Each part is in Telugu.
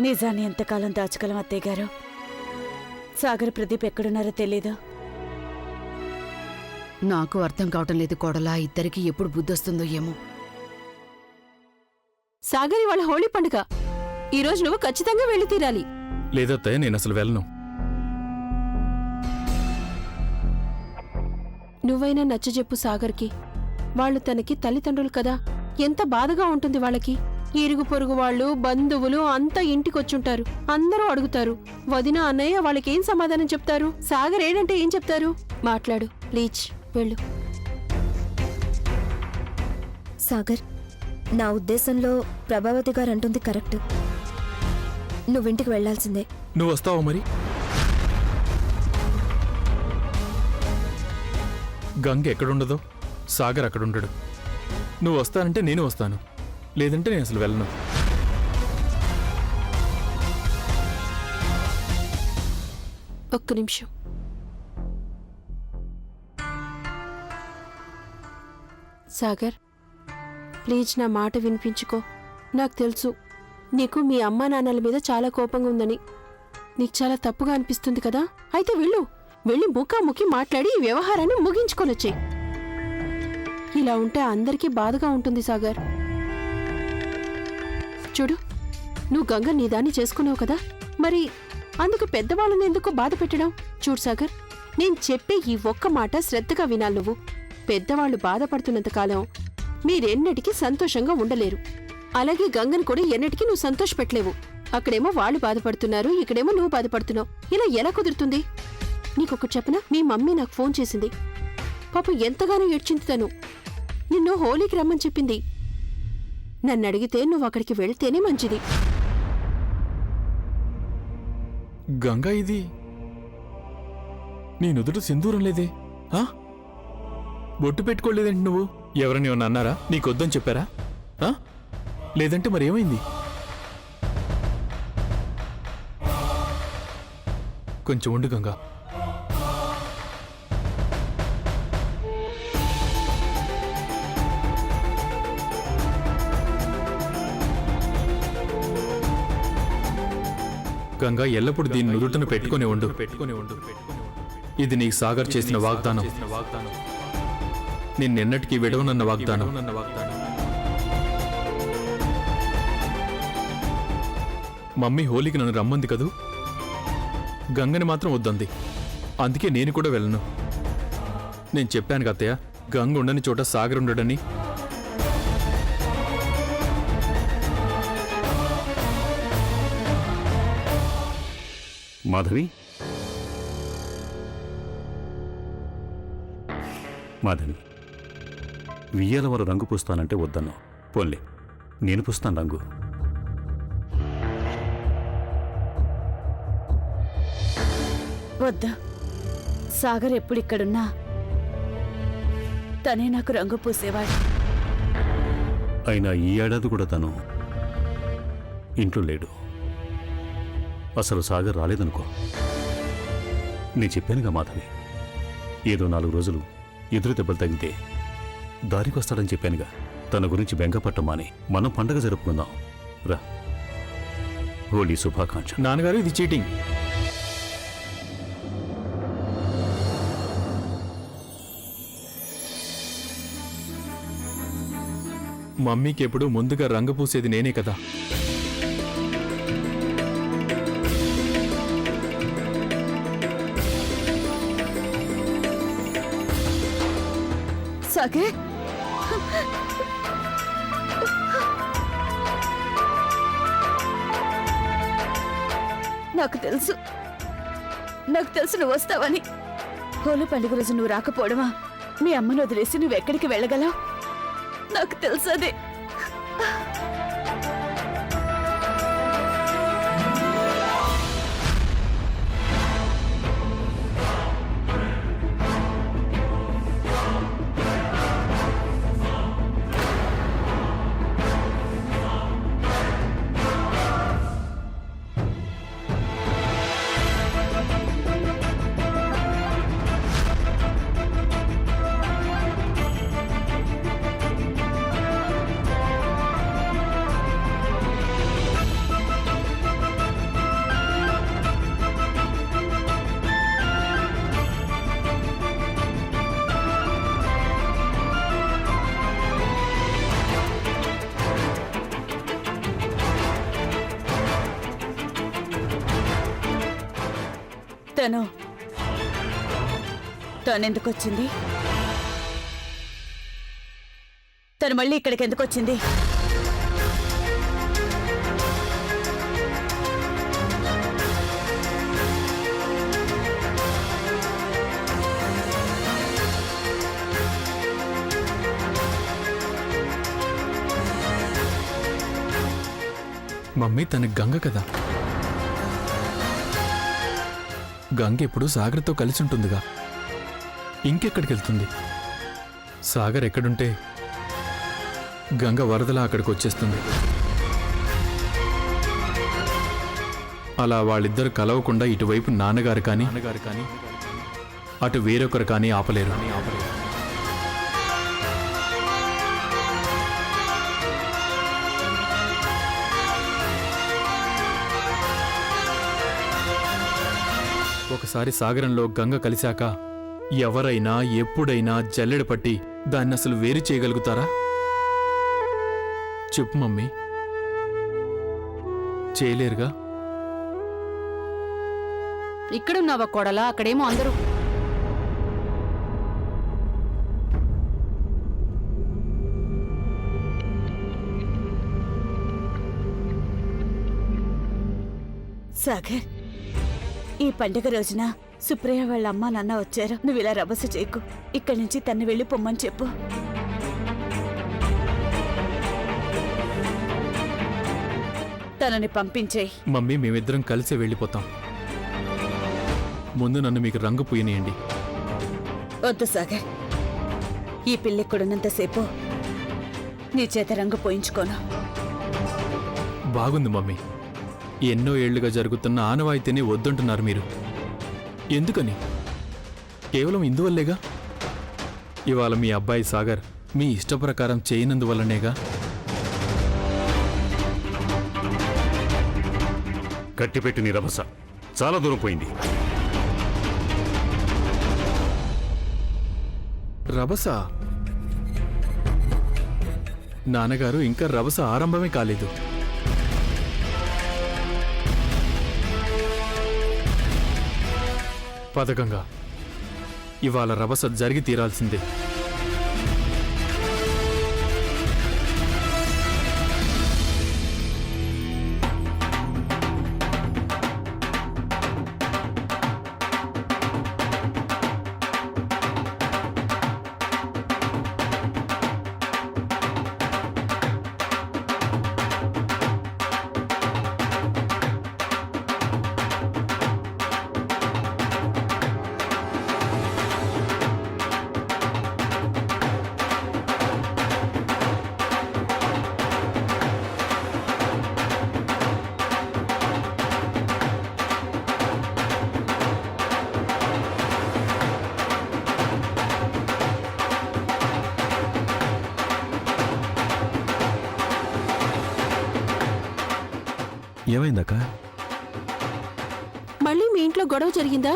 నిజాన్ని ఎంతకాలం దాచగలం అత్తయ్య గారు? సాగర్ ప్రదీప్ ఎక్కడున్నారో తెలీదు. నాకు అర్థం కావటం లేదు కోడలా, ఇద్దరికి ఎప్పుడు బుద్ధొస్తుందో ఏమో. సాగర్ ఇవాళ హోళీ పండుగ, ఈరోజు నువ్వు ఖచ్చితంగా వెళ్ళి తీరాలి. లేదత్తయ్య, నేను అసలు వెళ్ళను. నువ్వైనా నచ్చజెప్పు సాగర్కి. వాళ్ళు తనకి తల్లిదండ్రులు కదా, ఎంత బాధగా ఉంటుంది వాళ్ళకి. ఇరుగు పొరుగు వాళ్ళు, బంధువులు అంతా ఇంటికొచ్చుంటారు. అందరూ అడుగుతారు, వదిన అన్నయ్య వాళ్ళకేం సమాధానం చెప్తారు? సాగర్ ఏడంటే ఏం చెప్తారు? మాట్లాడు ప్లీజ్, వెళ్ళు. సాగర్, నా ఉద్దేశంలో ప్రభావతి గారు అంటుంది కరెక్ట్. నువ్వింటికి వెళ్లాల్సిందే. నువ్వు వస్తావా మరి? గంగ ఎక్కడుండదో సాగర్ అక్కడుండడు. నువ్వు వస్తానంటే నేను వస్తాను, లేదంటే నేను అసలు వెళ్ళను. ఒక్క నిమిషం. సాగర్, ప్లీజ్ నా మాట వినిపించుకో. నాకు తెలుసు నీకు మీ అమ్మా నాన్నల మీద చాలా కోపంగా ఉందని. నీకు చాలా తప్పుగా అనిపిస్తుంది కదా. అయితే వెళ్ళు, వెళ్ళి ముఖాముఖి మాట్లాడి ఈ వ్యవహారాన్ని ముగించుకొనొచ్చేయ్. ఇలా ఉంటే అందరికీ బాధగా ఉంటుంది సాగర్. చూడు, నువ్వు గంగ నీదాన్ని చేసుకున్నావు కదా, మరి అందుకు పెద్దవాళ్ళని ఎందుకు బాధ పెట్టడం? చూడు సాగర్, నేను చెప్పే ఈ ఒక్క మాట శ్రద్ధగా వినాలి నువ్వు. పెద్దవాళ్లు బాధపడుతున్నంతకాలం మీరెన్నటికీ సంతోషంగా ఉండలేరు. అలాగే గంగను కూడా ఎన్నటికీ నువ్వు సంతోషపెట్టలేవు. అక్కడేమో వాళ్ళు బాధపడుతున్నారు, ఇక్కడేమో నువ్వు బాధపడుతున్నావు. ఇలా ఎలా కుదురుతుంది? నీకొకటి చెప్పనా, మీ మమ్మీ నాకు ఫోన్ చేసింది. పాపం ఎంతగానో ఏడ్చింది తను. నిన్ను హోలీకి రమ్మని చెప్పింది. నన్ను అడిగితే నువ్వు అక్కడికి వెళ్తేనే మంచిది. గంగా, ఇది నీ నుదుట సింధూరం లేదే? బొట్టు పెట్టుకోలేదేంటి నువ్వు? ఎవరని ఏమన్నా అన్నారా? నీకొద్దని చెప్పారా? లేదంటే మరేమైంది? కొంచెం ఉండు గంగా. గంగా, ఎల్లప్పుడు దీన్ని నుదుటను పెట్టుకుని ఉండు. ఇది నీ సాగర్ చేసిన వాగ్దానం. నిన్నెన్నటికీ విడవనన్న వాగ్దానం. మమ్మీ హోలీకి నన్ను రమ్మంది కదూ, గంగని మాత్రం వద్దంది. అందుకే నేను కూడా వెళ్ళను. నేను చెప్పాను కత్తయ్య, గంగ ఉండని చోట సాగర్ ఉండడని. మాధవి, మాధవి, వియ్యాల వారు రంగు పూస్తానంటే వద్దన్నావు. పోన్లే, నేను పూస్తాను రంగు. వద్దా, సాగర్ ఎప్పుడిక్కడున్నా తనే నాకు రంగు పూసేవాడు. అయినా ఈ ఏడాది కూడా తను ఇంట్లో లేడు. అసలు సాగర్ రాలేదనుకో. నేను చెప్పానుగా మాధవి, ఏదో 4 రోజులు ఎదురు దెబ్బలు తగిలితే దారికొస్తాడని చెప్పానుగా. తన గురించి బెంగపట్టమాని మనం పండగ జరుపుకుందాం రా. హోలీ శుభాకాంక్ష. నాన్నగారు, ఇది చీటింగ్. మమ్మీకి ఎప్పుడు ముందుగా రంగు పూసేది నేనే కదా. సాగర్, నాకు తెలుసు నువ్వు వస్తావని. హోలీ పండుగ రోజు నువ్వు రాకపోవడమా మీ అమ్మను వదిలేసి నువ్వెక్కడికి వెళ్ళగలవు? నాకు తెలుసు అదే. తనెందుకు వచ్చింది? తను మళ్ళీ ఇక్కడికి ఎందుకు వచ్చింది? మమ్మీ తన గంగ కదా. గంగ ఎప్పుడు సాగర్తో కలిసి ఉంటుందిగా, ఇంకెక్కడికి వెళ్తుంది? సాగర్ ఎక్కడుంటే గంగ వరదలా అక్కడికి వచ్చేస్తుంది. అలా వాళ్ళిద్దరు కలవకుండా ఇటువైపు నాన్నగారు కానీ అటు వేరొకరు కానీ ఆపలేరు. ఒకసారి సాగరంలో గంగ కలిశాక ఎవరైనా ఎప్పుడైనా జల్లెడ పట్టి దాన్ని అసలు వేరు చేయగలుగుతారా? చెప్పు మమ్మీ. చేయలేరుగా. ఇక్కడున్నావా కోడలా? అక్కడేమో అందరూ. సాగర్, ఈ పండుగ రోజున సుప్రియ వాళ్ళ అమ్మా నాన్న వచ్చారు. నువ్వు ఇలా రభస చేయకు. ఇక్కడి నుంచి తన్ని వెళ్ళి పొమ్మని చెప్పు. తనని పంపించేయి. మమ్మీ, మేమిద్దరం కలిసే వెళ్ళిపోతాం. ముందు నన్ను మీకు రంగు పూయనియండి. వద్దు సాగర్, ఈ పిల్లెక్కడున్నంతసేపు నీ చేత రంగు పోయించుకోను. బాగుంది మమ్మీ. ఎన్నో ఏళ్లుగా జరుగుతున్న ఆనవాయితీనే వద్దంటున్నారు మీరు. ఎందుకని? కేవలం ఇందువల్లేగా. ఇవాళ మీ అబ్బాయి సాగర్ మీ ఇష్టప్రకారం చేయనందువల్లనేగా. కట్టిపెట్టి నీ రభస చాలా దూరం పోయింది. రభస? నాన్నగారు, ఇంకా రభస ఆరంభమే కాలేదు. పథకంగా ఇవాళ రభస జరిగి తీరాల్సిందే. ఏమైందక్క? మళ్ళీ మీ ఇంట్లో గొడవ జరిగిందా?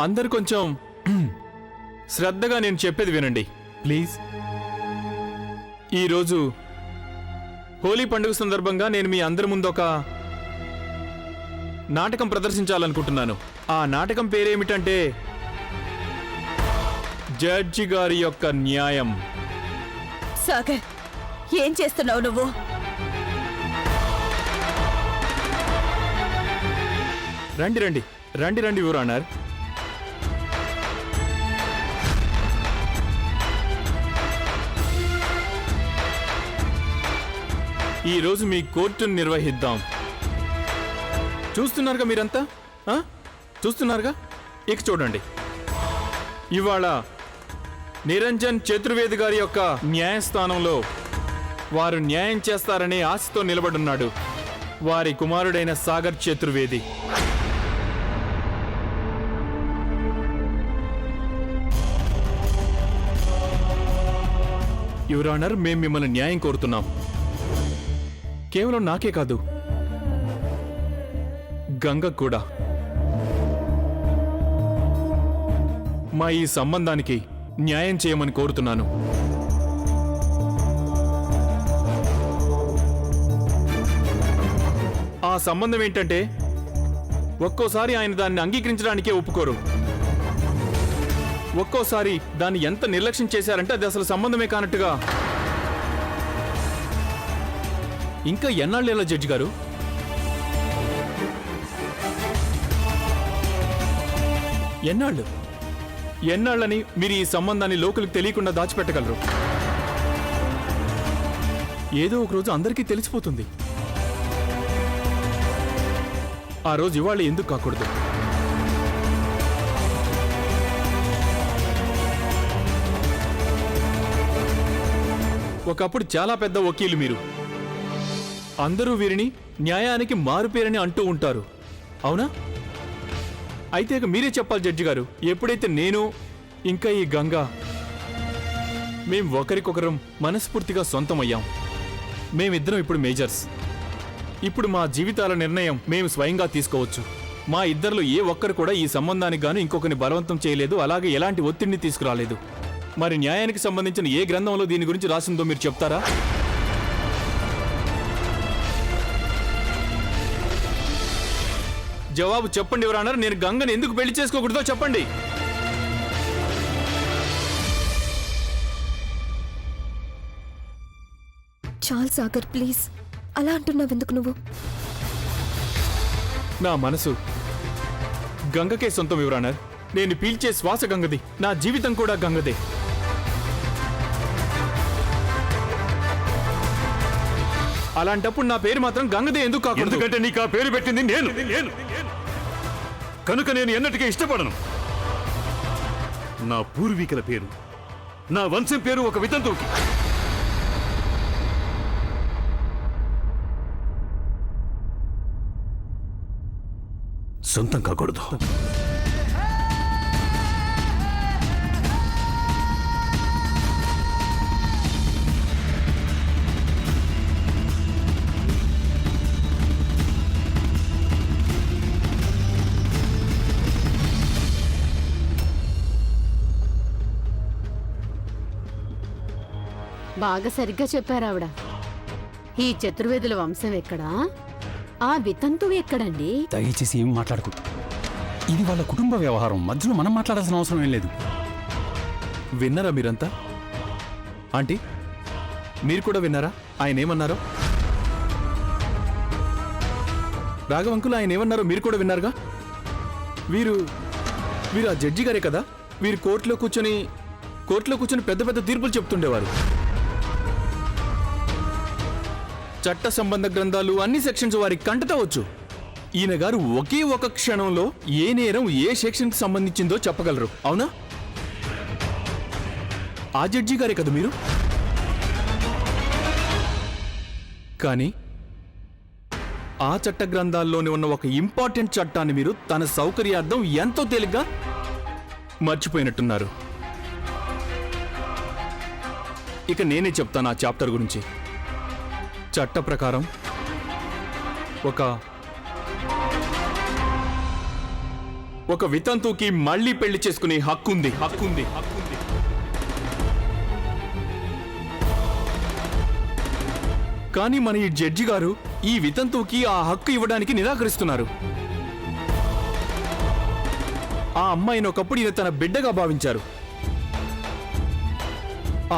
అందరు కొంచెం శ్రద్ధగా నేను చెప్పేది వినండి ప్లీజ్. ఈరోజు హోలీ పండుగ సందర్భంగా నేను మీ అందరి ముందు ఒక నాటకం ప్రదర్శించాలనుకుంటున్నాను. ఆ నాటకం పేరేమిటంటే జడ్జి గారి యొక్క న్యాయం. సాగర్, ఏం చేస్తున్నావు నువ్వు? రండి రండి రండి రండి యువర్ ఆనర్. ఈరోజు మీ కోర్టును నిర్వహిద్దాం. చూస్తున్నారుగా మీరంతా? చూస్తున్నారుగా? ఇక చూడండి. ఇవాళ నిరంజన్ చతుర్వేది గారి యొక్క న్యాయస్థానంలో వారు న్యాయం చేస్తారనే ఆశతో నిలబడున్నాడు వారి కుమారుడైన సాగర్ చతుర్వేది. యువర్ ఆనర్, మేం మిమ్మల్ని న్యాయం కోరుతున్నాం. కేవలం నాకే కాదు, గంగ కూడా. మా ఈ సంబంధానికి న్యాయం చేయమని కోరుతున్నాను. ఆ సంబంధం ఏంటంటే ఒక్కోసారి ఆయన దాన్ని అంగీకరించడానికే ఒప్పుకోరు. ఒక్కోసారి దాన్ని ఎంత నిర్లక్ష్యం చేశారంటే అది అసలు సంబంధమే కానట్టుగా. ఇంకా ఎన్నాళ్ళేలా జడ్జి గారు? ఎన్నాళ్ళని మీరు ఈ సంబంధాన్ని లోకులకు తెలియకుండా దాచిపెట్టగలరు? ఏదో ఒక రోజు అందరికీ తెలిసిపోతుంది. ఆ రోజు ఇవాళ ఎందుకు కాకూడదు? ఒకప్పుడు చాలా పెద్ద వకీలు మీరు. అందరూ వీరిని న్యాయానికి మారుపేరని అంటూ ఉంటారు, అవునా? అయితే ఇక మీరే చెప్పాలి జడ్జి గారు. ఎప్పుడైతే నేను ఇంకా ఈ గంగ మేం ఒకరికొకరం మనస్ఫూర్తిగా సొంతమయ్యాం, మేమిద్దరం ఇప్పుడు మేజర్స్. ఇప్పుడు మా జీవితాల నిర్ణయం మేము స్వయంగా తీసుకోవచ్చు. మా ఇద్దరిలో ఏ ఒక్కరు కూడా ఈ సంబంధానికి గాను ఇంకొకరిని బలవంతం చేయలేదు, అలాగే ఎలాంటి ఒత్తిడిని తీసుకురాలేదు. మరి న్యాయానికి సంబంధించిన ఏ గ్రంథంలో దీని గురించి రాసిందో మీరు చెప్తారా? జవాబు చెప్పండి ఎవరన్నారు. నేను గంగని ఎందుకు పెళ్లి చేసుకోకూడదో చెప్పండి. చాలు సాగర్, ప్లీజ్ అలా అంటున్నావెందుకు నువ్వు? నా మనసు గంగకే సొంతం ఎవరన్నారు. నేను పీల్చే శ్వాస గంగది, నా జీవితం కూడా గంగదే. అలాంటప్పుడు నా పేరు మాత్రం గంగదే ఎందుకు కాకూడదు? ఎందుకంటే నీకు ఆ పేరు పెట్టింది నేను కనుక నేను ఎన్నటికీ ఇష్టపడను. నా పూర్వీకుల పేరు, నా వంశం పేరు ఒక వితంతువుకి. సొంతం కాకూడదు. బాగా సరిగ్గా చెప్పారు ఆవిడ. ఈ చతుర్వేదుల వంశం ఎక్కడా, ఆ వితంతువు ఎక్కడండి? దయచేసి ఏం మాట్లాడకు. ఇది వాళ్ళ కుటుంబ వ్యవహారం, మధ్యలో మనం మాట్లాడాల్సిన అవసరం ఏం లేదు. విన్నారా మీరంతా? ఆంటీ, మీరు కూడా విన్నారా ఆయన ఏమన్నారో? రాఘవంకులు ఆయన ఏమన్నారో మీరు కూడా విన్నారుగా. వీరు ఆ జడ్జి గారే కదా. వీరు కోర్టులో కూర్చొని పెద్ద పెద్ద తీర్పులు చెప్తుండేవారు. చట్ట సంబంధ గ్రంథాలు అన్ని సెక్షన్స్ వారికి కంటతవచ్చు. ఈయన గారు ఒకే ఒక క్షణంలో ఏ నేరం ఏ సెక్షన్కి సంబంధించిందో చెప్పగలరు, అవునా? ఆ జడ్జి గారే కదా మీరు. కానీ ఆ చట్ట గ్రంథాల్లోనే ఉన్న ఒక ఇంపార్టెంట్ చట్టాన్ని మీరు తన సౌకర్యార్థం ఎంతో తేలిగ్గా మర్చిపోయినట్టున్నారు. ఇక నేనే చెప్తాను ఆ చాప్టర్ గురించి. చట్ట ప్రకారం ఒక వితంతువుకి మళ్ళీ పెళ్లి చేసుకునే హక్కుంది. కానీ మన ఈ జడ్జి గారు ఈ వితంతువుకి ఆ హక్కు ఇవ్వడానికి నిరాకరిస్తున్నారు. ఆ అమ్మాయిని ఒకప్పుడు ఈయన తన బిడ్డగా భావించారు.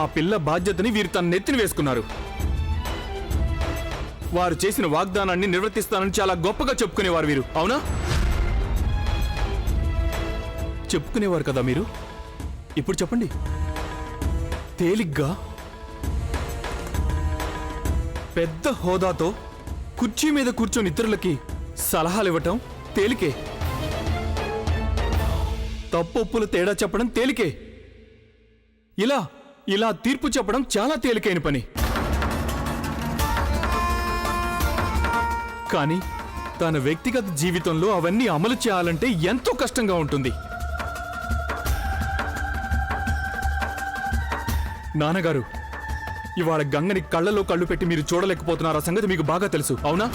ఆ పిల్ల బాధ్యతని వీరు తన నెత్తిన వేసుకున్నారు. వారు చేసిన వాగ్దానాన్ని నిర్వర్తిస్తానని చాలా గొప్పగా చెప్పుకునేవారు వీరు, అవునా? చెప్పుకునేవారు కదా మీరు. ఇప్పుడు చెప్పండి, తేలిగ్గా పెద్ద హోదాతో కుర్చీ మీద కూర్చొని ఇతరులకి సలహాలు ఇవ్వటం తేలికే. తప్పొప్పుల తేడా చెప్పడం తేలికే. ఇలా తీర్పు చెప్పడం చాలా తేలికైన పని. కానీ తన వ్యక్తిగత జీవితంలో అవన్నీ అమలు చేయాలంటే ఎంతో కష్టంగా ఉంటుంది. నాన్నగారు, ఇవాళ గంగని కళ్ళలో కళ్ళు పెట్టి మీరు చూడలేకపోతున్నారు. ఆ సంగతి మీకు బాగా తెలుసు, అవునా?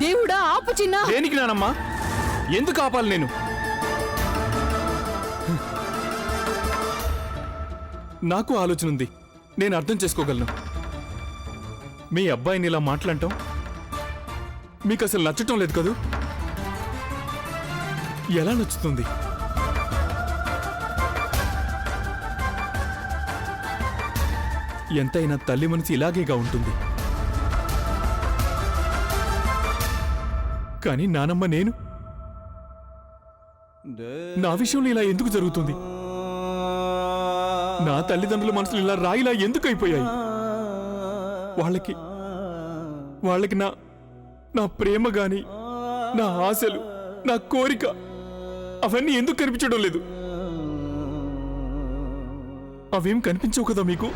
దేవుడా ఆపు చిన్న. దేనికి నానమ్మా? ఎందుకు ఆపాలి నేను? నాకు ఆలోచన ఉంది, నేను అర్థం చేసుకోగలను. మీ అబ్బాయిని ఇలా మాట్లాడటం మీకు అసలు నచ్చటం లేదు కదూ? ఎలా నచ్చుతుంది? ఎంతైనా తల్లి మనసు ఇలాగేగా ఉంటుంది. కానీ నానమ్మ, నేను నా విషయంలో ఇలా ఎందుకు జరుగుతుంది? నా తల్లిదండ్రుల మనసులు ఇలా రాయిలా ఎందుకు అయిపోయాయి? వాళ్ళకి నా ప్రేమ గాని, నా ఆశలు, నా కోరిక అవన్నీ ఎందుకు కనిపించడం లేదు? అవేం కనిపించవు కదా మీకు?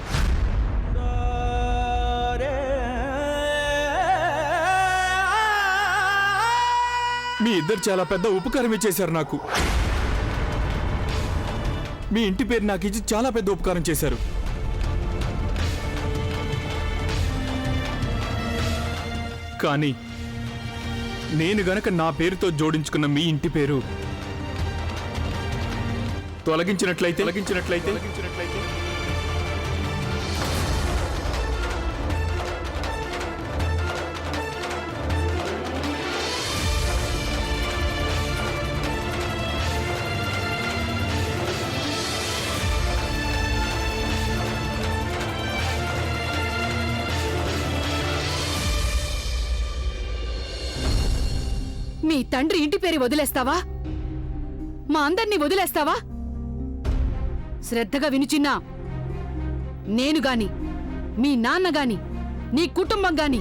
మీ ఇద్దరు చాలా పెద్ద ఉపకారమే చేశారు నాకు. మీ ఇంటి పేరు నాకు ఇచ్చి చాలా పెద్ద ఉపకారం చేశారు. కానీ నేను గనక నా పేరుతో జోడించుకున్న మీ ఇంటి పేరు తొలగించినట్లయితే మీ తండ్రి ఇంటి పేరు వదిలేస్తావా? మా అందర్నీ వదిలేస్తావా? శ్రద్ధగా విను చిన్నా. నేను గాని, మీ నాన్న గాని, నీ కుటుంబం గాని,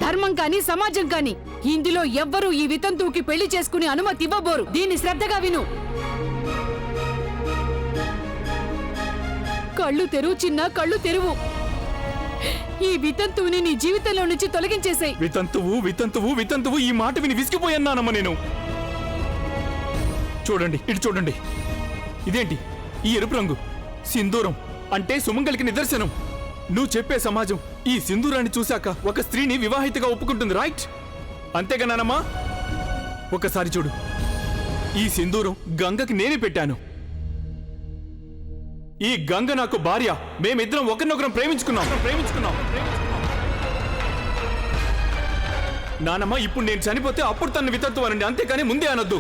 ధర్మం కాని, సమాజం కాని ఇందులో ఎవ్వరూ ఈ వితంతువుకి పెళ్లి చేసుకుని అనుమతి ఇవ్వబోరు. దీన్ని శ్రద్ధగా విను. కళ్ళు తెరువు చిన్నా, కళ్ళు తెరువు. ఈ వితంతువుని నీ జీవితంలో నుంచి తొలగించేసాయి. వితంతువు ఈ మాట విని విసిగిపోయన్నానమ్మ నేను. చూడండి, ఇటు చూడండి. ఇదేంటి ఈ ఎరుపు రంగు? సింధూరం అంటే సుమంగలికి నిదర్శనం. నువ్వు చెప్పే సమాజం ఈ సింధూరాన్ని చూశాక ఒక స్త్రీని వివాహితగా ఒప్పుకుంటుంది, రైట్? అంతేగా నానమ్మా? ఒకసారి చూడు, ఈ సింధూరం గంగకి నేనే పెట్టాను. ఈ గంగ నాకు భార్య. మేమిద్దరం ఒకరినొకరం ప్రేమించుకున్నాం. నానమ్మ, ఇప్పుడు నేను చనిపోతే అప్పుడు తను వితంతు అనండి, అంతేకాని ముందే అనొద్దు.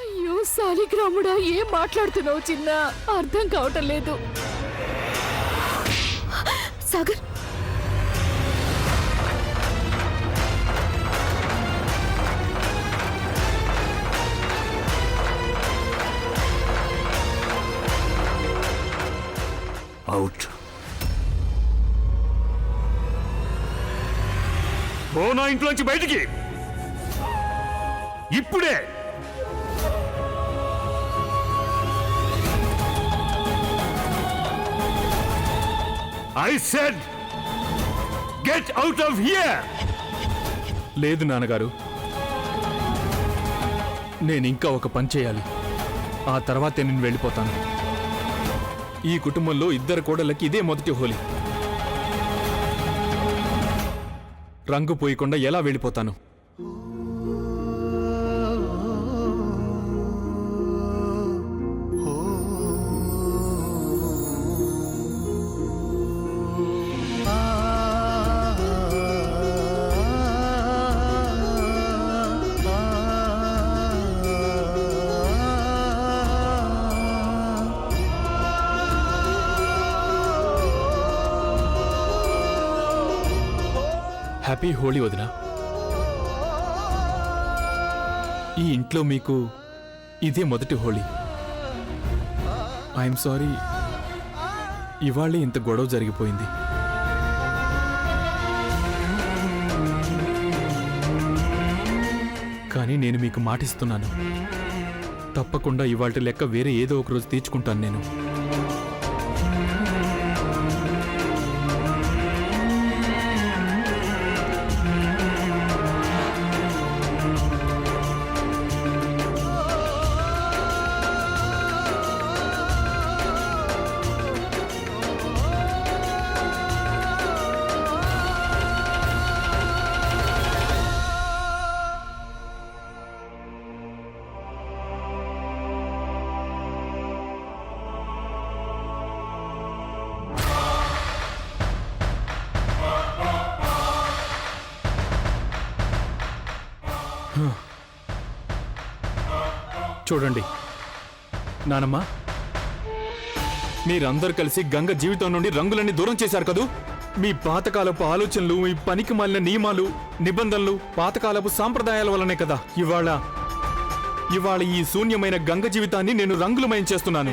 అయ్యో సాలిగ్రాముడా, ఏం మాట్లాడుతున్నావు చిన్న? అర్థం కావటం లేదు. సాగర్, అవుట్. ఓ నా ఇంట్లోంచి బయటికి ఇప్పుడే. I said get out of here. లేదు నాన్నగారు, నేను ఇంకా ఒక పని చేయాలి. ఆ తర్వాతే నేను వెళ్ళిపోతాను. ఈ కుటుంబంలో ఇద్దరు కోడళ్ళకి ఇదే మొదటి హోలీ. రంగు పోయకుండా ఎలా వెళ్ళిపోతాను? హ్యాపీ హోలీ వదినా. ఈ ఇంట్లో మీకు ఇదే మొదటి హోలీ. ఐఎమ్ సారీ, ఇవాళే ఇంత గొడవ జరిగిపోయింది. కానీ నేను మీకు మాటిస్తున్నాను, తప్పకుండా ఇవాళ లెక్క వేరే ఏదో ఒక రోజు తీర్చుకుంటాను నేను. చూడండి నానమ్మ, మీరందరూ కలిసి గంగ జీవితం నుండి రంగులన్నీ దూరం చేశారు కదూ. మీ పాతకాలపు ఆలోచనలు, మీ పనికి మాలిన నియమాలు, నిబంధనలు, పాతకాలపు సాంప్రదాయాల వల్లనే కదా ఇవాళ ఈ శూన్యమైన గంగ జీవితాన్ని నేను రంగులమయం చేస్తున్నాను.